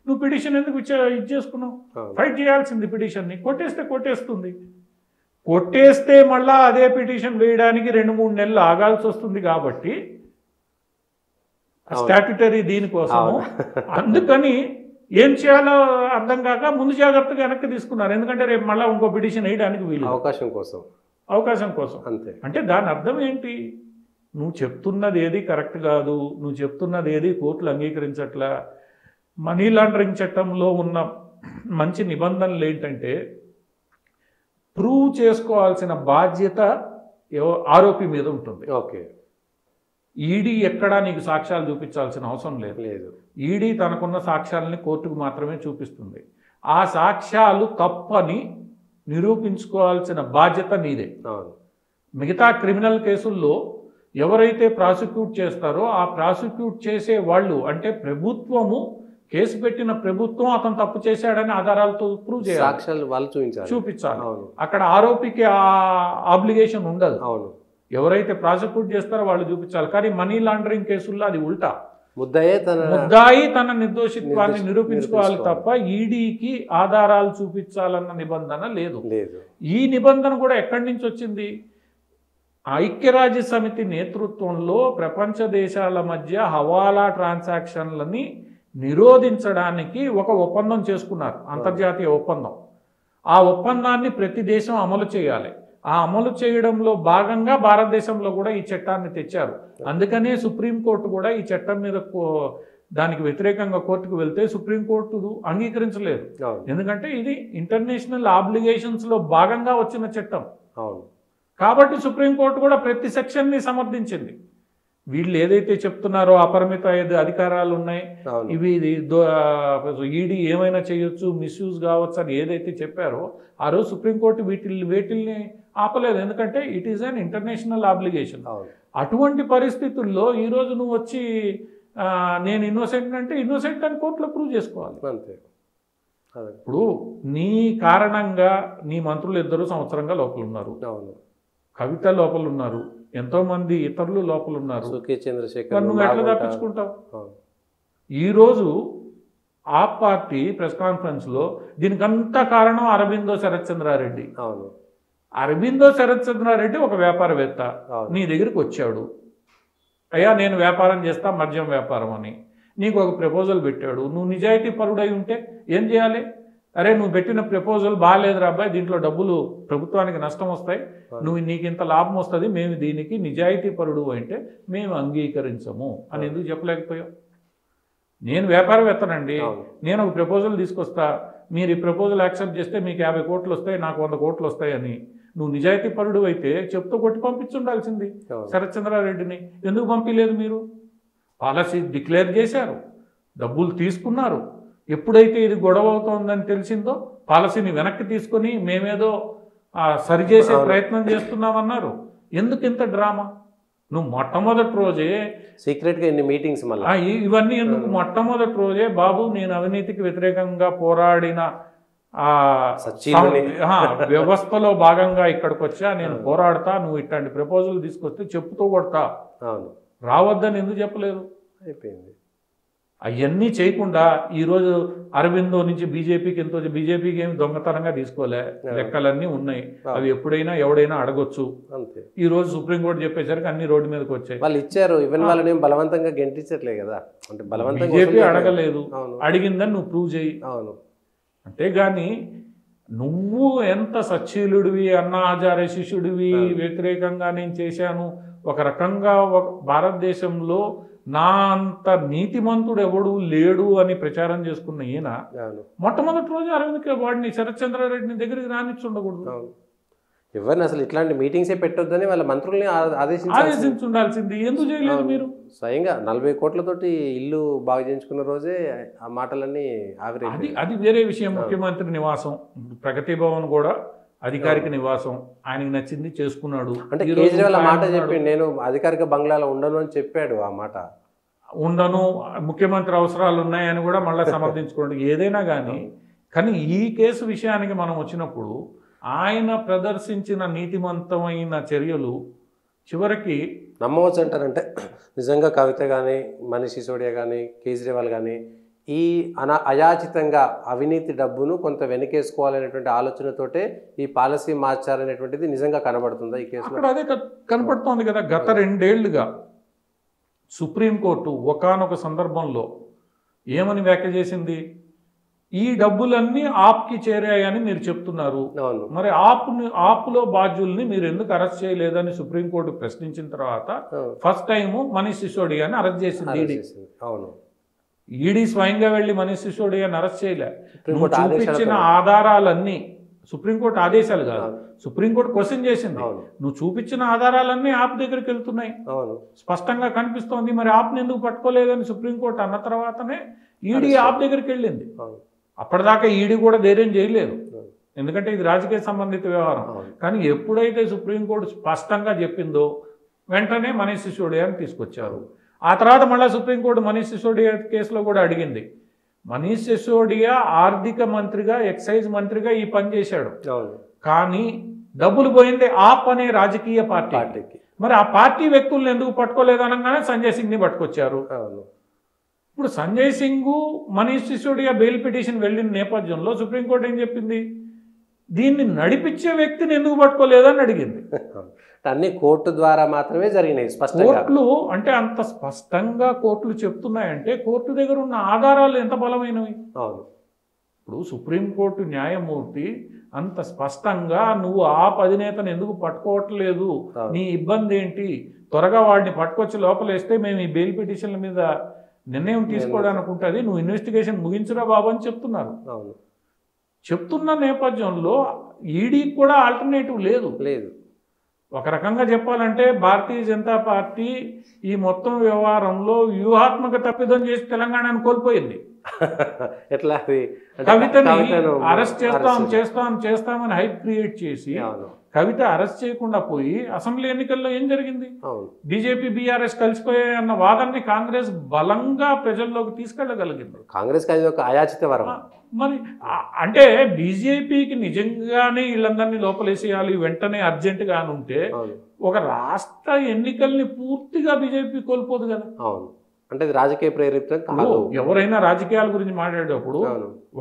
నువ్వు పిటిషన్ ఎందుకు ఇది చేసుకున్నావు? ఫైట్ చేయాల్సింది పిటిషన్ని. కొట్టేస్తే కొట్టేస్తుంది, కొట్టేస్తే మళ్ళా అదే పిటిషన్ వేయడానికి 2-3 నెలలు ఆగాల్సి వస్తుంది. కాబట్టి స్టాట్యుటరీ దీనికోసము అందుకని ఏం చేయాలో అర్థం కాక ముందు జాగ్రత్తగా వెనక్కి తీసుకున్నారు. ఎందుకంటే రేపు మళ్ళీ ఇంకో పిటిషన్ వేయడానికి వీలు, అవకాశం కోసం అంతే. అంటే దాని అర్థం ఏంటి? నువ్వు చెప్తున్నది ఏది కరెక్ట్ కాదు, నువ్వు చెప్తున్నది ఏది కోర్టులు అంగీకరించట్లా. మనీ లాండరింగ్ చట్టంలో ఉన్న మంచి నిబంధనలు ఏంటంటే ప్రూవ్ చేసుకోవాల్సిన బాధ్యత ఆరోపి మీద ఉంటుంది. ఓకే, ఈడీ ఎక్కడా నీకు సాక్ష్యాలు చూపించాల్సిన అవసరం లేదు. ఈడీ తనకున్న సాక్ష్యాలని కోర్టుకు మాత్రమే చూపిస్తుంది. ఆ సాక్ష్యాలు తప్పని నిరూపించుకోవాల్సిన బాధ్యత నీదే. మిగతా క్రిమినల్ కేసుల్లో ఎవరైతే ప్రాసిక్యూట్ చేస్తారో ఆ ప్రాసిక్యూట్ చేసే వాళ్ళు, అంటే ప్రభుత్వము, కేసు పెట్టిన ప్రభుత్వం అతను తప్పు చేశాడని ఆధారాలతో ప్రూవ్ చేయాలి, సాక్ష్యాలు వాళ్ళు చూపించాలి. అక్కడ ఆరోపికి ఆ ఆబ్లిగేషన్ ఉండదు. ఎవరైతే ప్రాసిక్యూట్ చేస్తారో వాళ్ళు చూపించాలి. కానీ మనీ లాండరింగ్ కేసుల్లో అది ఉల్టా, ముద్దాయి తన నిర్దోషిత్వాన్ని నిరూపించుకోవాలి తప్ప ఈడీకి ఆధారాలు చూపించాలన్న నిబంధన లేదు. ఈ నిబంధన కూడా ఎక్కడి నుంచి వచ్చింది? ఐక్యరాజ్య సమితి నేతృత్వంలో ప్రపంచ దేశాల మధ్య హవాలా ట్రాన్సాక్షన్లని నిరోధించడానికి ఒక ఒప్పందం చేసుకున్నారు, అంతర్జాతీయ ఒప్పందం. ఆ ఒప్పందాన్ని ప్రతి దేశం అమలు చేయాలి. ఆ అమలు చేయడంలో భాగంగా భారతదేశంలో కూడా ఈ చట్టాన్ని తెచ్చారు. అందుకనే సుప్రీంకోర్టు కూడా ఈ చట్టం మీద దానికి వ్యతిరేకంగా కోర్టుకు వెళ్తే సుప్రీంకోర్టు అంగీకరించలేదు. ఎందుకంటే ఇది ఇంటర్నేషనల్ ఆబ్లిగేషన్స్లో భాగంగా వచ్చిన చట్టం. కాబట్టి సుప్రీంకోర్టు కూడా ప్రతి సెక్షన్ని సమర్థించింది. వీళ్ళు ఏదైతే చెప్తున్నారో అపరిమిత అధికారాలు ఉన్నాయి, ఇవి ఈడీ ఏమైనా చేయొచ్చు, మిస్యూజ్ కావచ్చు అని ఏదైతే చెప్పారో ఆ రోజు సుప్రీంకోర్టు వీటిల్ని ఆపలేదు. ఎందుకంటే it is an international obligation. అటువంటి పరిస్థితుల్లో ఈరోజు నువ్వు వచ్చి నేను ఇన్నోసెంట్ అంటే ఇన్నోసెంట్ అని కోర్టులో ప్రూవ్ చేసుకోవాలి. ఇప్పుడు నీ కారణంగా నీ మంత్రులు 2 సంవత్సరంగా లోపల ఉన్నారు, కవిత లోపల ఉన్నారు, ఎంతోమంది ఇతరులు లోపల ఉన్నారు. నువ్వు ఎట్లా తప్పించుకుంటావు? ఈరోజు ఆ పార్టీ ప్రెస్ కాన్ఫరెన్స్లో దీనికంతా కారణం అరబిందో శరత్ చంద్రారెడ్డి. అరబిందో శరత్ చంద్రారెడ్డి ఒక వ్యాపారవేత్త, నీ దగ్గరికి వచ్చాడు, అయ్యా నేను వ్యాపారం చేస్తా, మద్యం వ్యాపారం అని నీకు ఒక ప్రపోజల్ పెట్టాడు. నువ్వు నిజాయితీ పరుడై ఉంటే ఏం చేయాలి? అరే నువ్వు పెట్టిన ప్రపోజల్ బాగాలేదురా అబ్బాయి, దీంట్లో డబ్బులు ప్రభుత్వానికి నష్టం వస్తాయి, నీకు ఇంత లాభం వస్తుంది, మేము దీనికి నిజాయితీ పరుడు అంటే మేము అంగీకరించము అని ఎందుకు చెప్పలేకపోయావు? నేను వ్యాపారవేత్తనండి, నేను ఒక ప్రపోజల్ తీసుకొస్తా, మీరు ఈ ప్రపోజల్ యాక్సెప్ట్ చేస్తే మీకు 50 కోట్లు వస్తాయి, నాకు 100 కోట్లు వస్తాయని నువ్వు నిజాయితీ పరుడు అయితే చెప్తూ కొట్టి పంపించుండాల్సింది శరత్ చంద్రారెడ్డిని. ఎందుకు పంపించలేదు? మీరు పాలసీ డిక్లేర్ చేశారు, డబ్బులు తీసుకున్నారు. ఎప్పుడైతే ఇది గొడవ అవుతోందని తెలిసిందో పాలసీని వెనక్కి తీసుకొని మేమేదో సరిచేసే ప్రయత్నం చేస్తున్నామన్నారు. ఎందుకు ఇంత డ్రామా? నువ్వు మొట్టమొదటి రోజే సీక్రెట్గా ఇన్ని మీటింగ్స్ మళ్ళీ ఇవన్నీ ఎందుకు? మొట్టమొదటి రోజే బాబు నేను అవినీతికి వ్యతిరేకంగా పోరాడిన వ్యవస్థలో భాగంగా ఇక్కడికి వచ్చా, నేను పోరాడతా, నువ్వు ఇట్లాంటి ప్రపోజల్ తీసుకొస్తే చెప్పుతో కొడతా, రావద్దని ఎందుకు చెప్పలేదు? అయిపోయింది. అవన్నీ చేయకుండా ఈరోజు అరవిందో నుంచి బీజేపీకి ఎంతో, బీజేపీకి ఏమి దొంగతనంగా తీసుకోలే, లెక్కలన్నీ ఉన్నాయి, అవి ఎప్పుడైనా ఎవడైనా అడగొచ్చు. ఈ రోజు సుప్రీంకోర్టు చెప్పేసరికి అన్ని రోడ్డు మీదకి వచ్చాయి. వాళ్ళు ఇచ్చారు, ఈవెన్ వాళ్ళని బలవంతంగా గెంటించట్లే కదా, అంటే బలవంతంగా బీజేపీ అడగలేదు, అడిగిందని నువ్వు ప్రూవ్ చేయి. అవును. అంతేగాని నువ్వు ఎంత సచ్చీలుడివి, అన్నా హజారే శిష్యుడివి, వ్యతిరేకంగా నేను చేశాను, ఒక రకంగా భారతదేశంలో నా అంత నీతిమంతుడు ఎవడు లేడు అని ప్రచారం చేసుకున్న ఈయన మొట్టమొదటి రోజు అరవింద్ వాడిని శరత్ చంద్రారెడ్డిని దగ్గరికి రానిచ్చి ఉండకూడదు. ఎవరిని అసలు ఇట్లాంటి మీటింగ్సే పెట్టొద్దని వాళ్ళ మంత్రుల్ని ఆదేశించి ఉండాల్సింది. ఎందుకు చేయలేదు మీరు? స్వయంగా 40 కోట్లతోటి ఇల్లు బాగు చేయించుకున్న రోజే ఆ మాటలన్నీ ఆవిరి. అది వేరే విషయం. ముఖ్యమంత్రి నివాసం, ప్రగతి భవన్ కూడా అధికారిక నివాసం, ఆయనకి నచ్చింది చేసుకున్నాడు. అంటే కేజ్రీవాల్ మాట చెప్పి నేను అధికారిక బంగ్లాలో ఉండను అని చెప్పాడు. ఆ మాట ఉండను, ముఖ్యమంత్రి అవసరాలు ఉన్నాయని కూడా మళ్ళీ సమర్థించుకోండి. ఏదైనా కానీ ఈ కేసు విషయానికి మనం వచ్చినప్పుడు ఆయన ప్రదర్శించిన నీతిమంతమైన చర్యలు చివరికి నమ్మవచ్చు అంటారంటే నిజంగా కవిత కానీ, మనీష్ సిసోడియా కానీ, కేజ్రీవాల్ కానీ ఈ అయాచితంగా అవినీతి డబ్బును కొంత వెనకేసుకోవాలనేటువంటి ఆలోచనతోటే ఈ పాలసీ మార్చారనేటువంటిది నిజంగా కనబడుతుందా ఈ కేసులో? అదే కనపడుతోంది కదా. గత 2 ఏళ్లుగా సుప్రీంకోర్టు ఒకానొక సందర్భంలో ఏమని వ్యాఖ్య చేసింది? ఈ డబ్బులన్నీ ఆప్కి చేరాయని మీరు చెప్తున్నారు, మరి ఆప్లో బాధ్యుల్ని మీరు ఎందుకు అరెస్ట్ చేయలేదని సుప్రీంకోర్టు ప్రశ్నించిన తర్వాత ఫస్ట్ టైం మనీష్ సిసోడియాని అరెస్ట్ చేసింది ఈడీ. ఈడీ స్వయంగా వెళ్ళి మనీష్ సిసోడియాని అరెస్ట్ చేయలే. నువ్వు చూపించిన ఆధారాలన్నీ, సుప్రీంకోర్టు ఆదేశాలు కాదు, సుప్రీంకోర్టు క్వశ్చన్ చేసింది, నువ్వు చూపించిన ఆధారాలన్నీ ఆప్ దగ్గరికి వెళ్తున్నాయి, స్పష్టంగా కనిపిస్తోంది, మరి ఆప్ని ఎందుకు పట్టుకోలేదని సుప్రీంకోర్టు అన్న తర్వాతనే ఈడీ ఆప్ దగ్గరికి వెళ్ళింది. అప్పటిదాకా ఈడీ కూడా ధైర్యం చేయలేదు, ఎందుకంటే ఇది రాజకీయ సంబంధిత వ్యవహారం. కానీ ఎప్పుడైతే సుప్రీంకోర్టు స్పష్టంగా చెప్పిందో వెంటనే మనీష్ సిసోడియాని తీసుకొచ్చారు. ఆ తర్వాత మళ్ళీ సుప్రీంకోర్టు మనీష్ సిసోడియా కేసులో కూడా అడిగింది. మనీష్ సిసోడియా ఆర్థిక మంత్రిగా, ఎక్సైజ్ మంత్రిగా ఈ పని చేశాడు, కానీ డబ్బులు పోయింది ఆప్ అనే రాజకీయ పార్టీకి. మరి ఆ పార్టీ వ్యక్తులను ఎందుకు పట్టుకోలేదనగానే సంజయ్ సింగ్ని పట్టుకొచ్చారు. ఇప్పుడు సంజయ్ సింగ్, మనీష్ సిసోడియా బెయిల్ పిటిషన్ వెళ్ళిన నేపథ్యంలో సుప్రీంకోర్టు ఏం చెప్పింది? దీన్ని నడిపించే వ్యక్తిని ఎందుకు పట్టుకోలేదని అడిగింది. అన్ని కోర్టు ద్వారా మాత్రమే జరిగినాయి. కోర్టులు అంటే అంత స్పష్టంగా కోర్టులు చెప్తున్నాయంటే కోర్టు దగ్గర ఉన్న ఆధారాలు ఎంత బలమైనవి. ఇప్పుడు సుప్రీంకోర్టు న్యాయమూర్తి అంత స్పష్టంగా నువ్వు ఆప్ అధినేతను ఎందుకు పట్టుకోవట్లేదు, నీ ఇబ్బంది ఏంటి, త్వరగా వాడిని పట్టుకొచ్చి లోపలేస్తే మేము ఈ బెయిల్ పిటిషన్ల మీద నిర్ణయం తీసుకోవడానికి ఉంటుంది, నువ్వు ఇన్వెస్టిగేషన్ ముగించురా బాబు అని చెప్తున్నారు. చెప్తున్న నేపథ్యంలో ఈడీకి కూడా ఆల్టర్నేటివ్ లేదు. ఒక రకంగా చెప్పాలంటే భారతీయ జనతా పార్టీ ఈ మొత్తం వ్యవహారంలో వ్యూహాత్మక తప్పిదం చేసి తెలంగాణను కోల్పోయింది. ఎట్లా? కవితని అరెస్ట్ చేస్తామని హైప్ క్రియేట్ చేసి కవిత అరెస్ట్ చేయకుండా పోయి అసెంబ్లీ ఎన్నికల్లో ఏం జరిగింది? బీజేపీ బీఆర్ఎస్ కలిసిపోయాయి అన్న వాదనని కాంగ్రెస్ బలంగా ప్రజల్లోకి తీసుకెళ్లగలిగింది. కాంగ్రెస్ ఒక అయాచిత వరం. మరి అంటే బీజేపీకి నిజంగానే వీళ్ళందరినీ లోపలేసేయాలి వెంటనే అర్జెంటుగా అని ఉంటే ఒక రాష్ట్ర ఎన్నికల్ని పూర్తిగా బీజేపీ కోల్పోదు కదా. అంటే రాజకీయ ప్రేరితం కాదు. ఎవరైనా రాజకీయాల గురించి మాట్లాడేటప్పుడు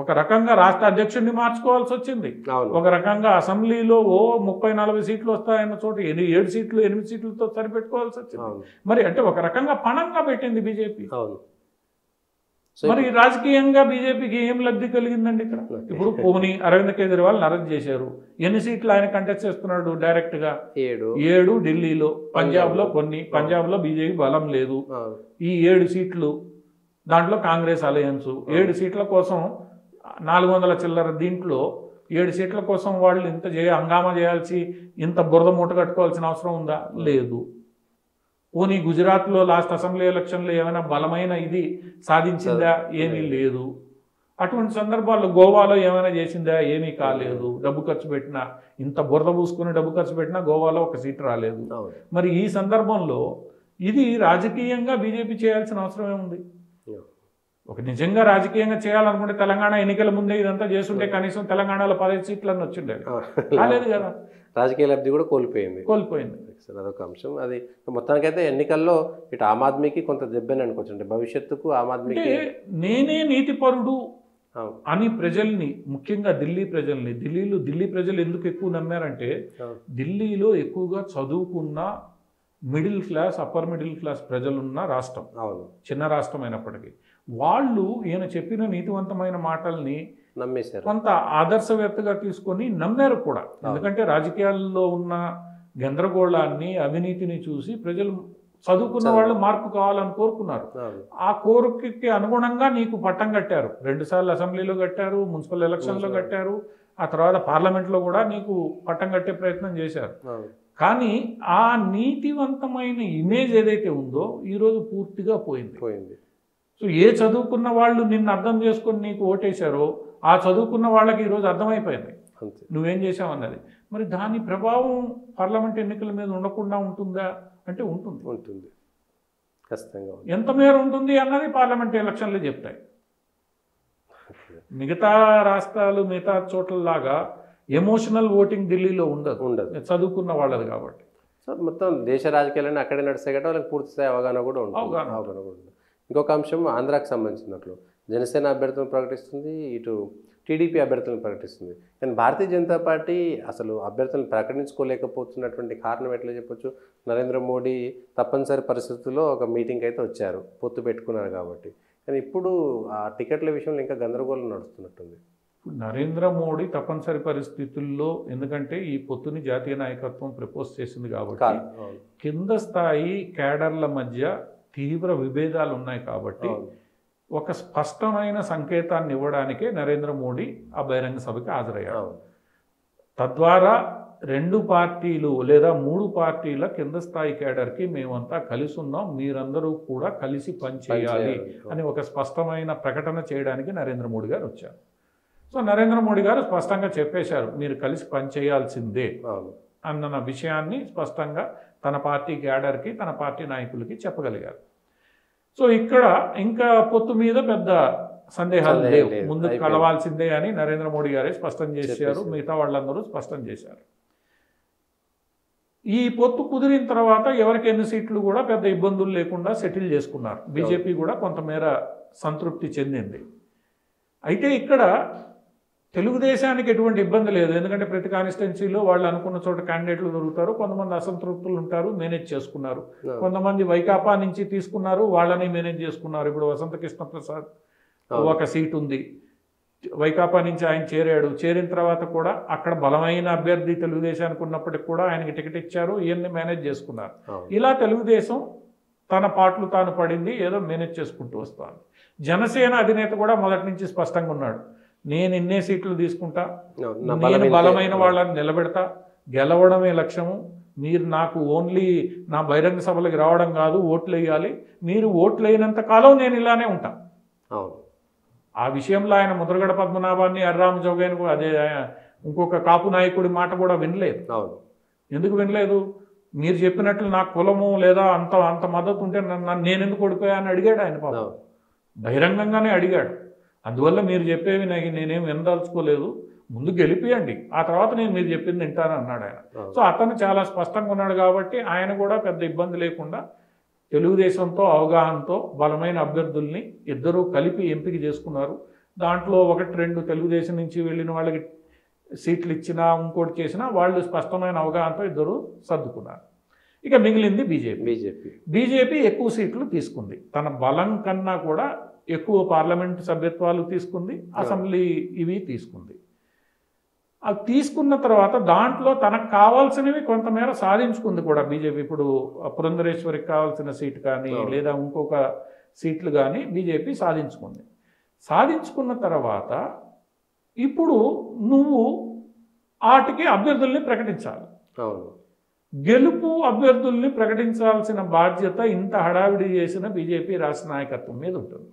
ఒక రకంగా రాష్ట్ర అధ్యక్షుడిని మార్చుకోవాల్సి వచ్చింది, ఒక రకంగా అసెంబ్లీలో 30-40 సీట్లు వస్తాయన్న చోట 7 సీట్లు 8 సీట్లతో సరిపెట్టుకోవాల్సి వచ్చింది. మరి అంటే ఒక రకంగా పణంగా పెట్టింది బీజేపీ. మరి రాజకీయంగా బీజేపీకి ఏం లబ్ధి కలిగిందండి ఇక్కడ? ఇప్పుడు పోనీ అరవింద్ కేజ్రీవాల్ అరెస్ట్ చేశారు, ఎన్ని సీట్లు ఆయన కంటెస్ట్ చేస్తున్నాడు డైరెక్ట్ గా? 7 ఢిల్లీలో, పంజాబ్లో కొన్ని, పంజాబ్లో బీజేపీ బలం లేదు. ఈ 7 సీట్లు దాంట్లో కాంగ్రెస్ అలయన్స్ 7 సీట్ల కోసం 400 చిల్లర, దీంట్లో 7 సీట్ల కోసం వాళ్ళు ఇంత హంగామా చేయాల్సి, ఇంత బురద మూట కట్టుకోవాల్సిన అవసరం ఉందా? లేదు. పోనీ గుజరాత్లో లాస్ట్ అసెంబ్లీ ఎలక్షన్లో ఏమైనా బలమైన ఇది సాధించిందా? ఏమీ లేదు. అటువంటి సందర్భాల్లో గోవాలో ఏమైనా చేసిందా? ఏమీ కాలేదు. డబ్బు ఖర్చు పెట్టినా, ఇంత బురద పూసుకుని డబ్బు ఖర్చు పెట్టినా గోవాలో ఒక సీటు రాలేదు. మరి ఈ సందర్భంలో ఇది రాజకీయంగా బీజేపీ చేయాల్సిన అవసరం ఏముంది? ఒక నిజంగా రాజకీయంగా చేయాలనుకుంటే తెలంగాణ ఎన్నికల ముందే ఇదంతా చేస్తుంటే కనీసం తెలంగాణలో 15 సీట్లన్నీ వచ్చిండేవి. కాలేదు కదా, రాజకీయ లబ్ధి కూడా కోల్పోయింది. సార్ అదొక అంశం. అది మొత్తానికైతే ఎన్నికల్లో ఇటు ఆమ్ ఆద్మీకి కొంత దెబ్బని అనుకోవచ్చు, అంటే భవిష్యత్తుకు ఆమ్ ఆద్మీకి. నేనే నీతిపరుడు అని ప్రజల్ని, ముఖ్యంగా ఢిల్లీ ప్రజల్ని, ఢిల్లీ ప్రజలు ఎందుకు ఎక్కువ నమ్మారంటే ఢిల్లీలో ఎక్కువగా చదువుకున్న middle class, upper middle class ప్రజలున్న రాష్ట్రం, చిన్న రాష్ట్రం అయినప్పటికీ వాళ్ళు ఈయన చెప్పిన నీతివంతమైన మాటల్ని నమ్మేశారు, కొంత ఆదర్శవేత్తగా తీసుకొని నమ్మారు కూడా. ఎందుకంటే రాజకీయాల్లో ఉన్న గందరగోళాన్ని, అవినీతిని చూసి ప్రజలు, చదువుకున్న వాళ్ళు మార్పు కావాలని కోరుకున్నారు. ఆ కోరికకి అనుగుణంగా నీకు పట్టం కట్టారు. 2 సార్లు అసెంబ్లీలో కట్టారు, మున్సిపల్ ఎలక్షన్లో కట్టారు, ఆ తర్వాత పార్లమెంట్లో కూడా నీకు పట్టం కట్టే ప్రయత్నం చేశారు. కానీ ఆ నీతివంతమైన ఇమేజ్ ఏదైతే ఉందో ఈరోజు పూర్తిగా పోయింది. సో ఏ చదువుకున్న వాళ్ళు నిన్ను అర్థం చేసుకొని నీకు ఓటేశారో ఆ చదువుకున్న వాళ్ళకి ఈరోజు అర్థమైపోయింది నువ్వేం చేసావు అన్నది. మరి దాని ప్రభావం పార్లమెంట్ ఎన్నికల మీద ఉండకుండా ఉంటుందా అంటే ఉంటుంది. ఖచ్చితంగా ఎంత మేర ఉంటుంది అన్నది పార్లమెంట్ ఎలక్షన్లు చెప్తాయి. మిగతా రాష్ట్రాలు, మిగతా చోట్లలాగా ఎమోషనల్ ఓటింగ్ ఢిల్లీలో ఉండదు, చదువుకున్న వాళ్ళది కాబట్టి. సో మొత్తం దేశ రాజకీయాలన్నీ అక్కడే నడిస్తాయి కాబట్టి వాళ్ళకి పూర్తి స్థాయి అవగాహన కూడా ఉంటుంది. ఇంకొక అంశం ఆంధ్రాకి సంబంధించినట్లు జనసేన అభ్యర్థులను ప్రకటిస్తుంది, ఇటు టీడీపీ అభ్యర్థులను ప్రకటిస్తుంది. కానీ భారతీయ జనతా పార్టీ అసలు అభ్యర్థులను ప్రకటించుకోలేకపోతున్నటువంటి కారణం ఎట్లా చెప్పొచ్చు? నరేంద్ర మోడీ తప్పనిసరి పరిస్థితుల్లో ఒక మీటింగ్కి అయితే వచ్చారు, పొత్తు పెట్టుకున్నారు కాబట్టి. కానీ ఇప్పుడు ఆ టికెట్ల విషయంలో ఇంకా గందరగోళం నడుస్తున్నట్టుంది. నరేంద్ర మోడీ తప్పనిసరి పరిస్థితుల్లో, ఎందుకంటే ఈ పొత్తుని జాతీయ నాయకత్వం ప్రపోజ్ చేసింది కాబట్టి కింద స్థాయి క్యాడర్ల మధ్య తీవ్ర విభేదాలు ఉన్నాయి కాబట్టి ఒక స్పష్టమైన సంకేతాన్ని ఇవ్వడానికే నరేంద్ర మోడీ ఆ బహిరంగ సభకి హాజరయ్యారు. తద్వారా 2 పార్టీలు లేదా 3 పార్టీల కింద స్థాయి క్యాడర్కి మేమంతా కలిసి ఉన్నాం, మీరందరూ కూడా కలిసి పనిచేయాలి అని ఒక స్పష్టమైన ప్రకటన చేయడానికి నరేంద్ర మోడీ గారు వచ్చారు. సో నరేంద్ర మోడీ గారు స్పష్టంగా చెప్పేశారు, మీరు కలిసి పనిచేయాల్సిందే అన్న విషయాన్ని స్పష్టంగా తన పార్టీ క్యాడర్కి, తన పార్టీ నాయకులకి చెప్పగలిగారు. సో ఇక్కడ ఇంకా పొత్తు మీద పెద్ద సందేహాలు లేవు, ముందు కలవాల్సిందే అని నరేంద్ర మోడీ గారే స్పష్టం చేశారు, మిగతా వాళ్ళందరూ స్పష్టం చేశారు. ఈ పొత్తు కుదిరిన తర్వాత ఎవరికి ఎన్ని సీట్లు కూడా పెద్ద ఇబ్బందులు లేకుండా సెటిల్ చేసుకున్నారు. బీజేపీ కూడా కొంతమేర సంతృప్తి చెందింది. అయితే ఇక్కడ తెలుగుదేశానికి ఎటువంటి ఇబ్బంది లేదు, ఎందుకంటే ప్రతి కాన్స్టిట్యున్సీలో వాళ్ళు అనుకున్న చోట క్యాండిడేట్లు దొరుకుతారు, కొంతమంది అసంతృప్తులు ఉంటారు, మేనేజ్ చేసుకున్నారు. కొంతమంది వైకాపా నుంచి తీసుకున్నారు, వాళ్ళని మేనేజ్ చేసుకున్నారు. ఇప్పుడు వసంత కృష్ణ ప్రసాద్ ఒక సీట్ ఉంది, వైకాపా నుంచి ఆయన చేరిన తర్వాత కూడా అక్కడ బలమైన అభ్యర్థి తెలుగుదేశానికి ఉన్నప్పటికి కూడా ఆయనకి టికెట్ ఇచ్చారు, ఇవన్నీ మేనేజ్ చేసుకున్నారు. ఇలా తెలుగుదేశం తన పాటలు తాను పడింది, ఏదో మేనేజ్ చేసుకుంటూ వస్తాను. జనసేన అధినేత కూడా మొదటి నుంచి స్పష్టంగా ఉన్నాడు, నేను ఇన్నే సీట్లు తీసుకుంటా, నేను బలమైన వాళ్ళని నిలబెడతా, గెలవడమే లక్ష్యము, మీరు నాకు ఓన్లీ నా బహిరంగ సభలకు రావడం కాదు, ఓట్లు వేయాలి, మీరు ఓట్లు వేయనంత కాలం నేను ఇలానే ఉంటా. ఆ విషయంలో ఆయన ముద్రగడ పద్మనాభాన్ని, అర్రామ్ జోగేన్, అదే ఇంకొక కాపు నాయకుడి మాట కూడా వినలేదు. ఎందుకు వినలేదు? మీరు చెప్పినట్లు నాకు కులము లేదా అంత మద్దతు ఉంటే నేను ఎందుకు ఓడిపోయా అని అడిగాడు ఆయన. పాపం బహిరంగంగానే అడిగాడు. అందువల్ల మీరు చెప్పేవి నేనేం వినదలుచుకోలేదు, ముందు గెలిపియండి, ఆ తర్వాత నేను మీరు చెప్పింది వింటాను అన్నాడు ఆయన. సో అతను చాలా స్పష్టంగా ఉన్నాడు కాబట్టి ఆయన కూడా పెద్ద ఇబ్బంది లేకుండా తెలుగుదేశంతో అవగాహనతో బలమైన అభ్యర్థుల్ని ఇద్దరూ కలిపి ఎంపిక చేసుకున్నారు. దాంట్లో 1-2 తెలుగుదేశం నుంచి వెళ్ళిన వాళ్ళకి సీట్లు ఇచ్చినా ఇంకోటి చేసినా వాళ్ళు స్పష్టమైన అవగాహనతో ఇద్దరు సర్దుకున్నారు. ఇక మిగిలింది బీజేపీ ఎక్కువ సీట్లు తీసుకుంది, తన బలం కన్నా కూడా ఎక్కువ పార్లమెంట్ సభ్యత్వాలు తీసుకుంది, అసెంబ్లీ ఇవి తీసుకుంది. అది తీసుకున్న తర్వాత దాంట్లో తనకు కావాల్సినవి కొంతమేర సాధించుకుంది కూడా బీజేపీ. ఇప్పుడు పురంధరేశ్వరికి కావాల్సిన సీటు కానీ లేదా ఇంకొక సీట్లు కానీ బీజేపీ సాధించుకుంది. సాధించుకున్న తర్వాత ఇప్పుడు నువ్వు వాటికి అభ్యర్థుల్ని ప్రకటించాలి. గెలుపు అభ్యర్థుల్ని ప్రకటించాల్సిన బాధ్యత ఇంత హడావిడి చేసిన బీజేపీ రాష్ట్ర నాయకత్వం మీద ఉంటుంది.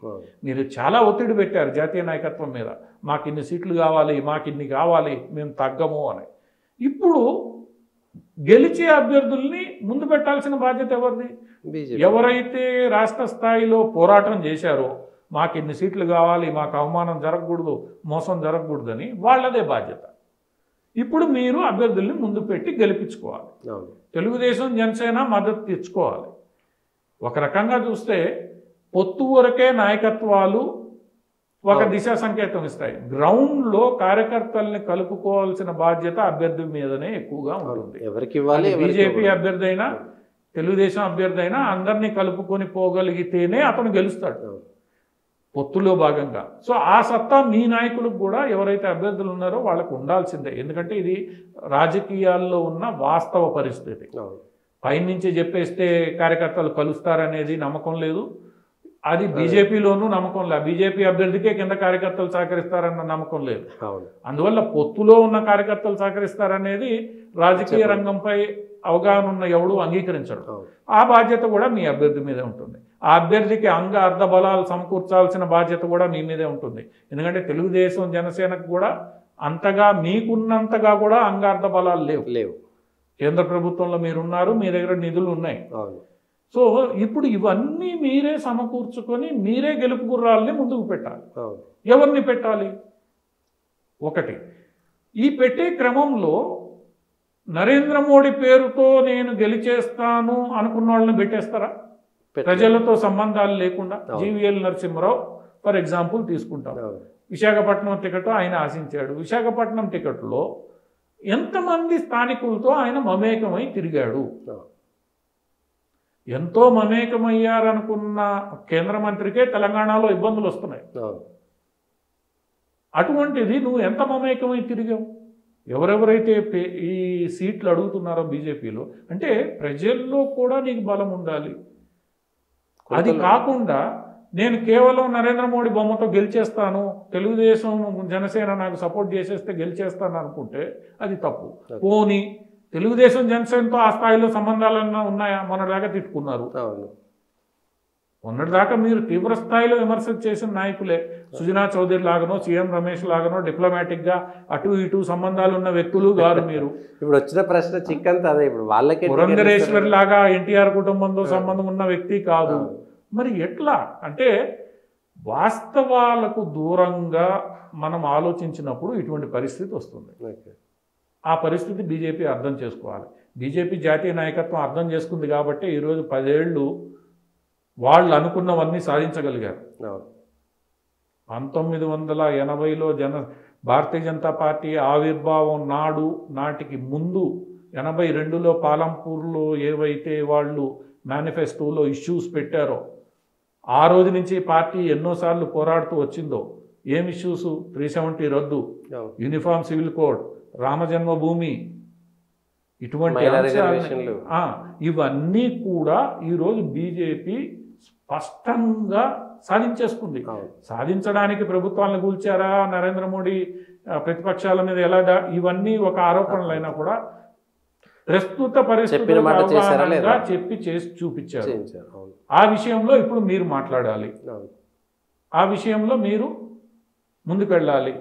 మీరు చాలా ఒత్తిడి పెట్టారు జాతీయ నాయకత్వం మీద, మాకు ఇన్ని సీట్లు కావాలి, మాకు ఇన్ని కావాలి, మేము తగ్గము అని. ఇప్పుడు గెలిచే అభ్యర్థుల్ని ముందు పెట్టాల్సిన బాధ్యత ఎవరిది? ఎవరైతే రాష్ట్ర స్థాయిలో పోరాటం చేశారో మాకు ఇన్ని సీట్లు కావాలి, మాకు అవమానం జరగకూడదు, మోసం జరగకూడదని వాళ్ళదే బాధ్యత. ఇప్పుడు మీరు అభ్యర్థుల్ని ముందు పెట్టి గెలిపించుకోవాలి. తెలుగుదేశం జనసేన మద్దతు తెచ్చుకోవాలి. ఒక రకంగా చూస్తే పొత్తు వరకే నాయకత్వాలు ఒక దిశా సంకేతం ఇస్తాయి. గ్రౌండ్లో కార్యకర్తల్ని కలుపుకోవాల్సిన బాధ్యత అభ్యర్థి మీదనే ఎక్కువగా ఉంటుంది. ఎవరికి ఇవ్వాలి? బీజేపీ అభ్యర్థి అయినా తెలుగుదేశం అభ్యర్థి అయినా అందరినీ కలుపుకొని పోగలిగితేనే అతను గెలుస్తాడు పొత్తులో భాగంగా. సో ఆ సత్తా మీ నాయకులకు కూడా ఎవరైతే అభ్యర్థులు ఉన్నారో వాళ్ళకు ఉండాల్సిందే. ఎందుకంటే ఇది రాజకీయాల్లో ఉన్న వాస్తవ పరిస్థితి. పైనుంచి చెప్పేస్తే కార్యకర్తలు కలుస్తారనేది నమ్మకం లేదు. అది బీజేపీలోనూ నమ్మకం లేదు. బీజేపీ అభ్యర్థికే కింద కార్యకర్తలు సహకరిస్తారన్న నమ్మకం లేదు. అందువల్ల పొత్తులో ఉన్న కార్యకర్తలు సహకరిస్తారనేది రాజకీయ రంగంపై అవగాహన ఉన్న ఎవడు అంగీకరించడు. ఆ బాధ్యత కూడా మీ అభ్యర్థి మీదే ఉంటుంది. ఆ అభ్యర్థికి అంగ అర్ధ బలాలు సమకూర్చాల్సిన బాధ్యత కూడా మీ మీదే ఉంటుంది. ఎందుకంటే తెలుగుదేశం జనసేనకు కూడా అంతగా మీకున్నంతగా కూడా అంగ అర్ధ బలాలు లేవు. కేంద్ర ప్రభుత్వంలో మీరున్నారు, మీ దగ్గర నిధులు ఉన్నాయి. సో ఇప్పుడు ఇవన్నీ మీరే సమకూర్చుకొని మీరే గెలుపు గుర్రాలని ముందుకు పెట్టాలి. ఎవరిని పెట్టాలి? ఒకటి, ఈ పెట్టే క్రమంలో నరేంద్ర మోడీ పేరుతో నేను గెలిచేస్తాను అనుకున్న వాళ్ళని పెట్టేస్తారా? ప్రజలతో సంబంధాలు లేకుండా. జీవీఎల్ నరసింహరావు ఫర్ ఎగ్జాంపుల్ తీసుకుంటాం. విశాఖపట్నం టికెట్ ఆయన ఆశించాడు. విశాఖపట్నం టికెట్లో ఎంతమంది స్థానికులతో ఆయన మమేకమై తిరిగాడు. ఎంతో మమేకమయ్యారనుకున్న కేంద్ర మంత్రికే తెలంగాణలో ఇబ్బందులు వస్తున్నాయి. అటువంటిది నువ్వు ఎంత మమేకమై తిరిగావు? ఎవరెవరైతే ఈ సీట్లు అడుగుతున్నారో బీజేపీలో, అంటే ప్రజల్లో కూడా నీకు బలం ఉండాలి. అది కాకుండా నేను కేవలం నరేంద్ర మోడీ బొమ్మతో గెలిచేస్తాను, తెలుగుదేశం జనసేన నాకు సపోర్ట్ చేసేస్తే గెలిచేస్తాను అనుకుంటే అది తప్పు. పోనీ తెలుగుదేశం జనసేనతో ఆ స్థాయిలో సంబంధాలన్నా ఉన్నాయా? మొన్నటిదాకా తిట్టుకున్నారు. మొన్నటిదాకా మీరు తీవ్ర స్థాయిలో విమర్శ చేసిన నాయకులే. సుజనా చౌదరి లాగానో, సీఎం రమేష్ లాగానో డిప్లొమాటిక్గా అటు ఇటు సంబంధాలు ఉన్న వ్యక్తులు కాదు మీరు. ఇప్పుడు వచ్చిన ప్రశ్న చిక్కంత అదే. ఇప్పుడు వాళ్ళకి పురంధరేశ్వరి లాగా ఎన్టీఆర్ కుటుంబంతో సంబంధం ఉన్న వ్యక్తి కాదు. మరి ఎట్లా అంటే వాస్తవాలకు దూరంగా మనం ఆలోచించినప్పుడు ఇటువంటి పరిస్థితి వస్తుంది. ఆ పరిస్థితి బీజేపీ అర్థం చేసుకోవాలి. బీజేపీ జాతీయ నాయకత్వం అర్థం చేసుకుంది కాబట్టి ఈరోజు 10 ఏళ్ళు వాళ్ళు అనుకున్నవన్నీ సాధించగలిగారు. 1980లో భారతీయ జనతా పార్టీ ఆవిర్భావం నాటికి ముందు 82లో పాలంపూర్లో ఏవైతే వాళ్ళు మేనిఫెస్టోలో ఇష్యూస్ పెట్టారో ఆ రోజు నుంచి పార్టీ ఎన్నోసార్లు పోరాడుతూ వచ్చిందో. ఏం ఇష్యూస్? 370 రద్దు, యూనిఫామ్ సివిల్ కోడ్, రామజన్మభూమి, ఇటువంటి అంశాలు ఇవన్నీ కూడా ఈరోజు బీజేపీ స్పష్టంగా సాధించేసుకుంది. సాధించడానికి ప్రభుత్వాలను కూల్చారా, నరేంద్ర మోడీ ప్రతిపక్షాల మీద ఎలా ఇవన్నీ ఒక ఆరోపణలు అయినా కూడా ప్రస్తుత పరిస్థితులుగా చెప్పి చేసి చూపించారు. ఆ విషయంలో ఇప్పుడు మీరు మాట్లాడాలి, ఆ విషయంలో మీరు ముందుకెళ్ళాలి.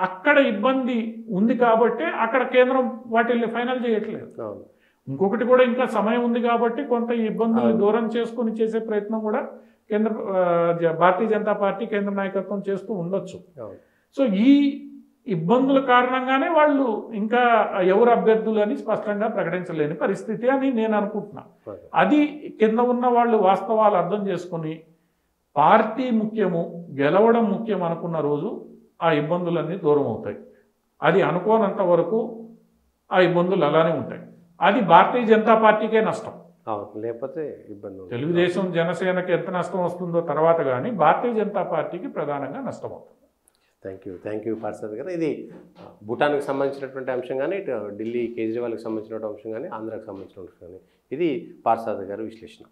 అక్కడ ఇబ్బంది ఉంది కాబట్టి అక్కడ కేంద్రం వాటిని ఫైనల్ చేయట్లేదు. ఇంకొకటి కూడా ఇంకా సమయం ఉంది కాబట్టి కొంత ఇబ్బందులు దూరం చేసుకుని చేసే ప్రయత్నం కూడా భారతీయ జనతా పార్టీ కేంద్ర నాయకత్వం చేస్తూ ఉండొచ్చు. సో ఈ ఇబ్బందుల కారణంగానే వాళ్ళు ఇంకా ఎవరు అభ్యర్థులు అని స్పష్టంగా ప్రకటించలేని పరిస్థితి అని నేను అనుకుంటున్నా. అది కింద ఉన్న వాళ్ళు వాస్తవాలు అర్థం చేసుకుని పార్టీ ముఖ్యము, గెలవడం ముఖ్యం అనుకున్న రోజు ఆ ఇబ్బందులన్నీ దూరం అవుతాయి. అది అనుకోనంత వరకు ఆ ఇబ్బందులు అలానే ఉంటాయి. అది భారతీయ జనతా పార్టీకే నష్టం, లేకపోతే ఇబ్బంది. తెలుగుదేశం జనసేనకి ఎంత నష్టం వస్తుందో తర్వాత కానీ భారతీయ జనతా పార్టీకి ప్రధానంగా నష్టం అవుతుంది. థ్యాంక్ యూ పార్సాద్ గారు. ఇది భూటాన్కి సంబంధించినటువంటి అంశం కానీ, ఇటు ఢిల్లీ కేజ్రీవాల్కి సంబంధించిన అంశం కానీ, ఆంధ్రాకి సంబంధించిన అంశం కానీ, ఇది పార్సాద్ గారు విశ్లేషణ.